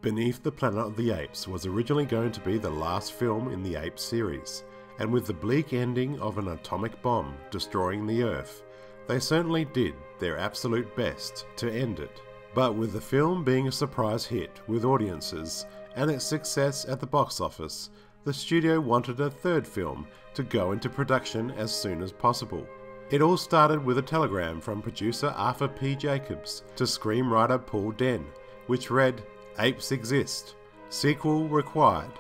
Beneath the Planet of the Apes was originally going to be the last film in the Apes series, and with the bleak ending of an atomic bomb destroying the Earth, they certainly did their absolute best to end it. But with the film being a surprise hit with audiences and its success at the box office, the studio wanted a third film to go into production as soon as possible. It all started with a telegram from producer Arthur P. Jacobs to screenwriter Paul Den, which read, "Apes exist. Sequel required."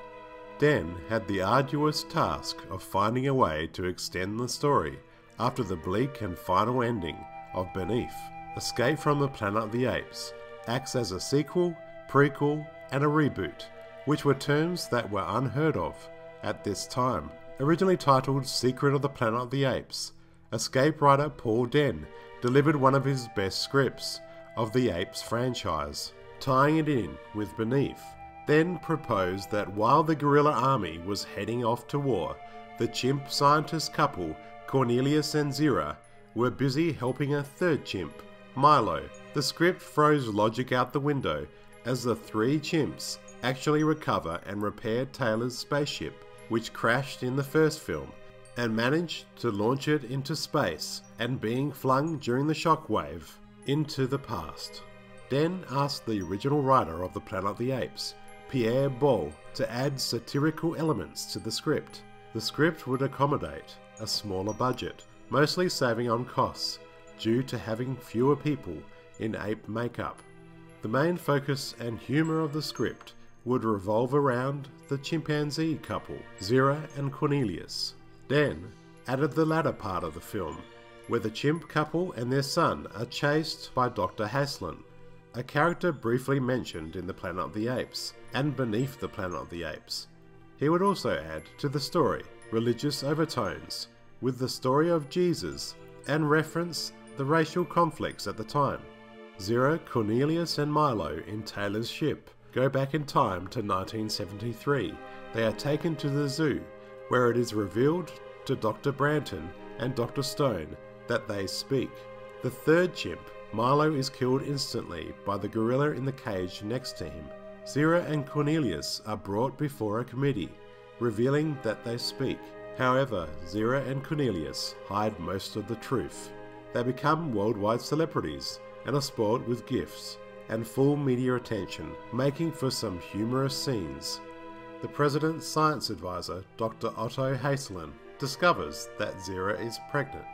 Den had the arduous task of finding a way to extend the story after the bleak and final ending of Beneath. Escape from the Planet of the Apes acts as a sequel, prequel, and a reboot, which were terms that were unheard of at this time. Originally titled Secret of the Planet of the Apes, escape writer Paul Den delivered one of his best scripts of the Apes franchise, tying it in with Beneath. Den proposed that while the guerrilla army was heading off to war, the chimp scientist couple Cornelius and Zira were busy helping a third chimp, Milo. The script throws logic out the window as the three chimps actually recover and repair Taylor's spaceship, which crashed in the first film, and manage to launch it into space and being flung during the shockwave into the past. Den asked the original writer of the Planet of the Apes, Pierre Bol, to add satirical elements to the script. The script would accommodate a smaller budget, mostly saving on costs due to having fewer people in ape makeup. The main focus and humour of the script would revolve around the chimpanzee couple, Zira and Cornelius. Den added the latter part of the film, where the chimp couple and their son are chased by Dr. Haslin, a character briefly mentioned in the Planet of the Apes and Beneath the Planet of the Apes. He would also add to the story religious overtones with the story of Jesus and reference the racial conflicts at the time. Zira, Cornelius and Milo in Taylor's ship go back in time to 1973. They are taken to the zoo, where it is revealed to Dr. Branton and Dr. Stone that they speak. The third chimp, Milo, is killed instantly by the gorilla in the cage next to him. Zira and Cornelius are brought before a committee, revealing that they speak. However, Zira and Cornelius hide most of the truth. They become worldwide celebrities and are spoiled with gifts and full media attention, making for some humorous scenes. The president's science advisor, Dr. Otto Haslin, discovers that Zira is pregnant,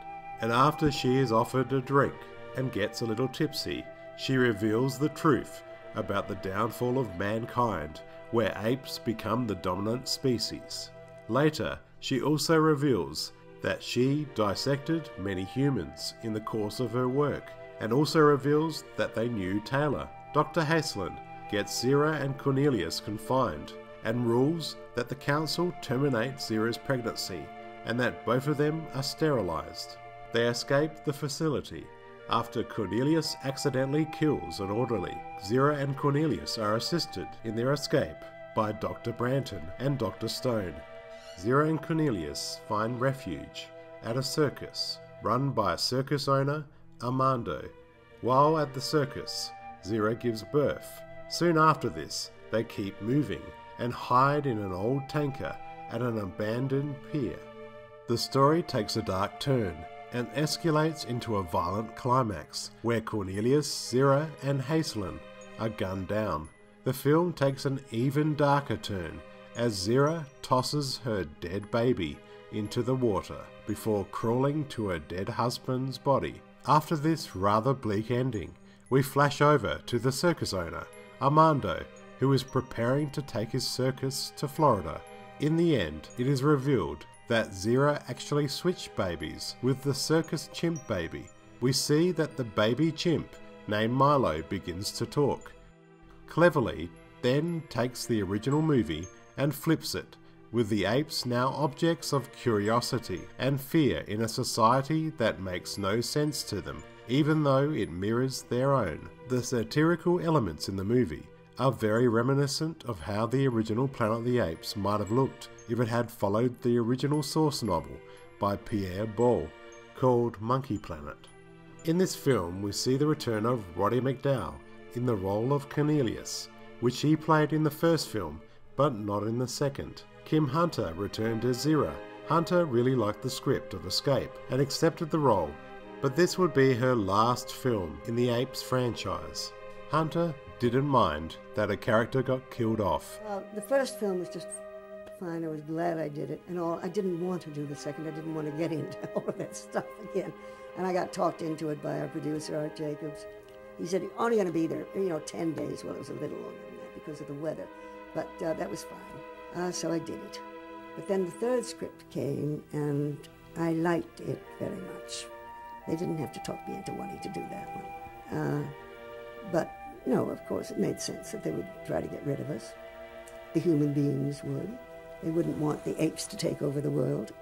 and after she is offered a drink and gets a little tipsy, she reveals the truth about the downfall of mankind, where apes become the dominant species. Later, she also reveals that she dissected many humans in the course of her work, and also reveals that they knew Taylor. Dr. Haslin gets Zira and Cornelius confined and rules that the council terminate Zira's pregnancy and that both of them are sterilized. They escape the facility after Cornelius accidentally kills an orderly. Zira and Cornelius are assisted in their escape by Dr. Branton and Dr. Stone. Zira and Cornelius find refuge at a circus run by a circus owner, Armando. While at the circus, Zira gives birth. Soon after this, they keep moving and hide in an old tanker at an abandoned pier. The story takes a dark turn and escalates into a violent climax where Cornelius, Zira and Haslin are gunned down. The film takes an even darker turn as Zira tosses her dead baby into the water before crawling to her dead husband's body. After this rather bleak ending, we flash over to the circus owner, Armando, who is preparing to take his circus to Florida. In the end, it is revealed that Zira actually switched babies with the circus chimp baby. We see that the baby chimp, named Milo, begins to talk. Cleverly, Den takes the original movie and flips it, with the apes now objects of curiosity and fear in a society that makes no sense to them, even though it mirrors their own. The satirical elements in the movie are very reminiscent of how the original Planet of the Apes might have looked if it had followed the original source novel by Pierre Bol, called Monkey Planet. In this film we see the return of Roddy McDowall in the role of Cornelius, which he played in the first film, but not in the second. Kim Hunter returned as Zira. Hunter really liked the script of Escape and accepted the role, but this would be her last film in the Apes franchise. Hunter didn't mind that a character got killed off. The first film was just fine. I was glad I did it and all. I didn't want to do the second. I didn't want to get into all of that stuff again. And I got talked into it by our producer, Art Jacobs. He said, you're only going to be there, 10 days. Well, it was a little longer than that because of the weather. But that was fine. So I did it. But then the third script came, and I liked it very much. They didn't have to talk me into wanting to do that one. But, no, of course, it made sense that they would try to get rid of us. The human beings would. They wouldn't want the apes to take over the world.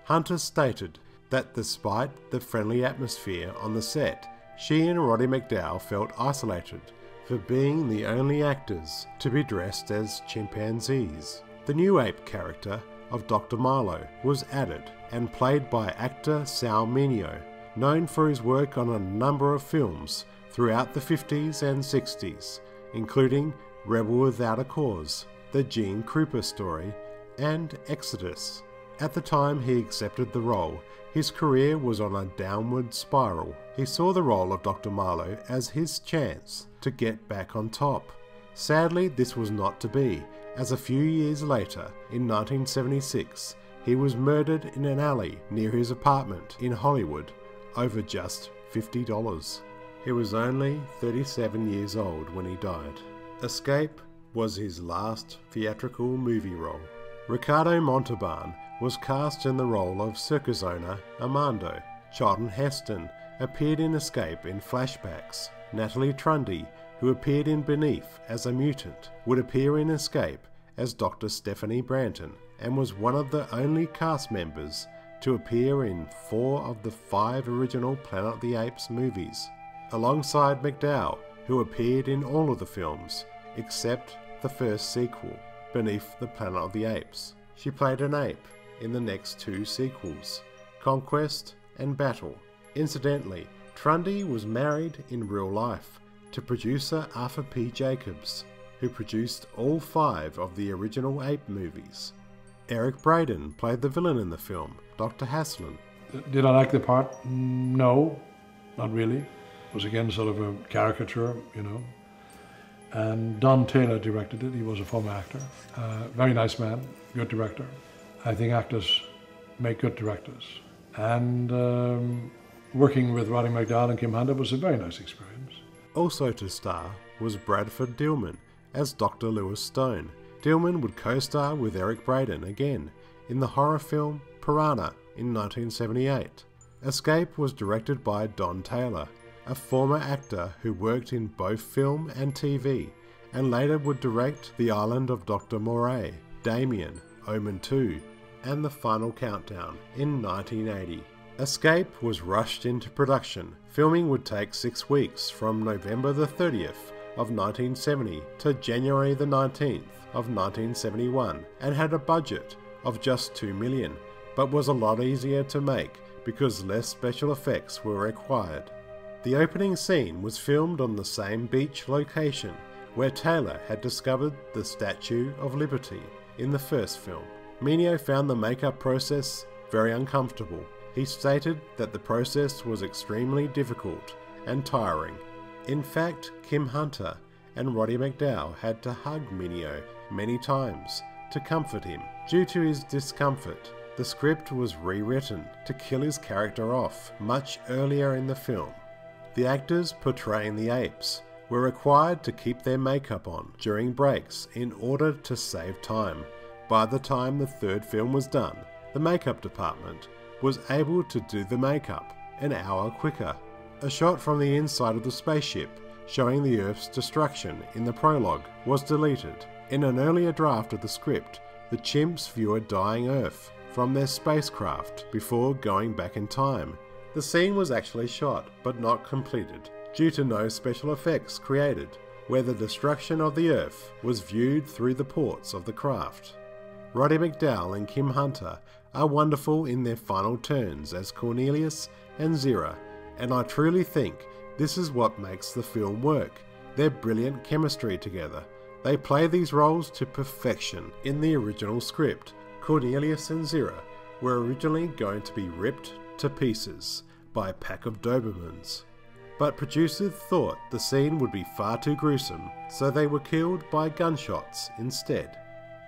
Hunter stated that despite the friendly atmosphere on the set, she and Roddy McDowall felt isolated for being the only actors to be dressed as chimpanzees. The new ape character of Dr. Milo was added and played by actor Sal Mineo, known for his work on a number of films throughout the 50s and 60s, including Rebel Without a Cause, The Gene Krupa Story, and Exodus. At the time he accepted the role, his career was on a downward spiral. He saw the role of Dr. Milo as his chance to get back on top. Sadly, this was not to be, as a few years later, in 1976, he was murdered in an alley near his apartment in Hollywood over just $50. He was only 37 years old when he died. Escape was his last theatrical movie role. Ricardo Monteban was cast in the role of circus owner Armando. Charlton Heston appeared in Escape in flashbacks. Natalie Trundy, who appeared in Beneath as a mutant, would appear in Escape as Dr. Stephanie Branton, and was one of the only cast members to appear in 4 of the 5 original Planet of the Apes movies, alongside McDowall, who appeared in all of the films, except the first sequel, Beneath the Planet of the Apes. She played an ape in the next 2 sequels, Conquest and Battle. Incidentally, Trundy was married in real life to producer Arthur P. Jacobs, who produced all 5 of the original Ape movies. Eric Braeden played the villain in the film, Dr. Haslin. Did I like the part? No, not really. It was again sort of a caricature, And Don Taylor directed it. He was a former actor. Very nice man, good director. I think actors make good directors. And working with Roddy McDowall and Kim Hunter was a very nice experience. Also to star was Bradford Dillman as Dr. Lewis Stone. Dillman would co-star with Eric Braeden again in the horror film Piranha in 1978. Escape was directed by Don Taylor, a former actor who worked in both film and TV, and later would direct The Island of Dr. Moray, Damien, Omen 2, and The Final Countdown in 1980. Escape was rushed into production. Filming would take 6 weeks from November the 30th of 1970 to January the 19th of 1971, and had a budget of just $2 million, but was a lot easier to make because less special effects were required. The opening scene was filmed on the same beach location where Taylor had discovered the Statue of Liberty in the first film. Mineo found the makeup process very uncomfortable. He stated that the process was extremely difficult and tiring. In fact, Kim Hunter and Roddy McDowall had to hug Mineo many times to comfort him. Due to his discomfort, the script was rewritten to kill his character off much earlier in the film. The actors portraying the apes were required to keep their makeup on during breaks in order to save time. By the time the third film was done, the makeup department was able to do the makeup an hour quicker. A shot from the inside of the spaceship showing the Earth's destruction in the prologue was deleted. In an earlier draft of the script, the chimps view a dying Earth from their spacecraft before going back in time. The scene was actually shot, but not completed, due to no special effects created, where the destruction of the Earth was viewed through the ports of the craft. Roddy McDowall and Kim Hunter are wonderful in their final turns as Cornelius and Zira, and I truly think this is what makes the film work. Their brilliant chemistry together, They play these roles to perfection. In the original script, Cornelius and Zira were originally going to be ripped to pieces by a pack of Dobermans. But producers thought the scene would be far too gruesome, so they were killed by gunshots instead.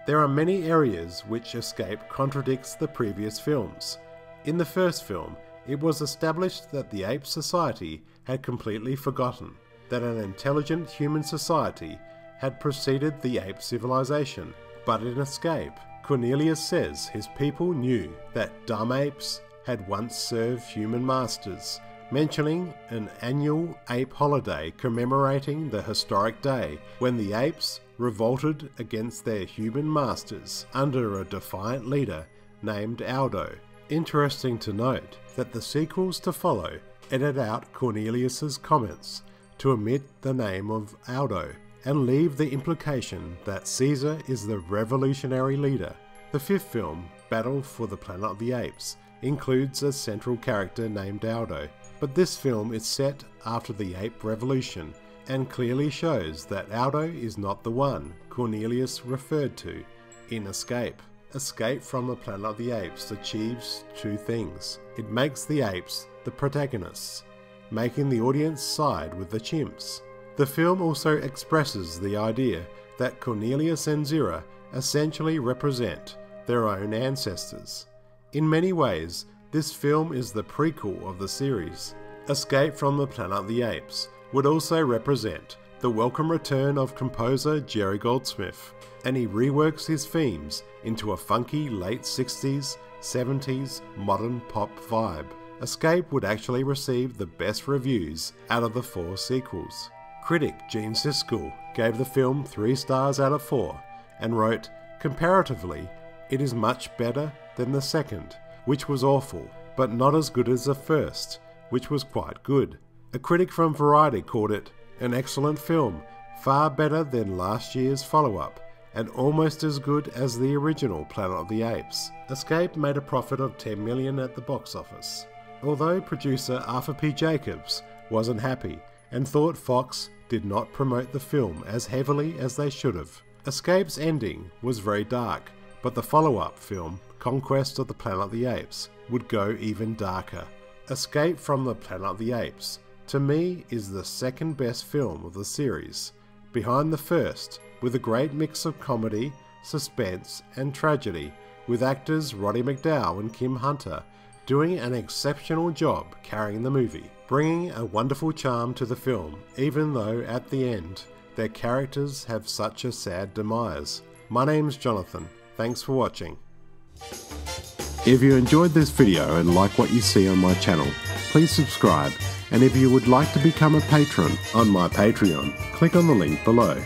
There are many areas which Escape contradicts the previous films. In the first film, it was established that the ape society had completely forgotten that an intelligent human society had preceded the ape civilization. But in Escape, Cornelius says his people knew that dumb apes had once served human masters, mentioning an annual ape holiday commemorating the historic day when the apes revolted against their human masters under a defiant leader named Aldo. Interesting to note that the sequels to follow edit out Cornelius's comments to omit the name of Aldo and leave the implication that Caesar is the revolutionary leader. The fifth film, Battle for the Planet of the Apes, includes a central character named Aldo, but this film is set after the Ape Revolution and clearly shows that Aldo is not the one Cornelius referred to in Escape. Escape from the Planet of the Apes achieves two things. It makes the apes the protagonists, making the audience side with the chimps. The film also expresses the idea that Cornelius and Zira essentially represent their own ancestors. In many ways, this film is the prequel of the series. Escape from the Planet of the Apes would also represent the welcome return of composer Jerry Goldsmith, and he reworks his themes into a funky late 60s, 70s modern pop vibe. Escape would actually receive the best reviews out of the 4 sequels. Critic Gene Siskel gave the film 3 stars out of 4 and wrote, "Comparatively, it is much better than the second, which was awful, but not as good as the first, which was quite good." A critic from Variety called it an excellent film, far better than last year's follow-up, and almost as good as the original Planet of the Apes. Escape made a profit of $10 million at the box office, although producer Arthur P. Jacobs wasn't happy and thought Fox did not promote the film as heavily as they should have. Escape's ending was very dark, but the follow-up film, Conquest of the Planet of the Apes, would go even darker. Escape from the Planet of the Apes, to me, is the second best film of the series, behind the first, with a great mix of comedy, suspense and tragedy, with actors Roddy McDowall and Kim Hunter doing an exceptional job carrying the movie, bringing a wonderful charm to the film, even though at the end their characters have such a sad demise. My name's Jonathan, thanks for watching. If you enjoyed this video and like what you see on my channel, please subscribe, and if you would like to become a patron on my Patreon, click on the link below.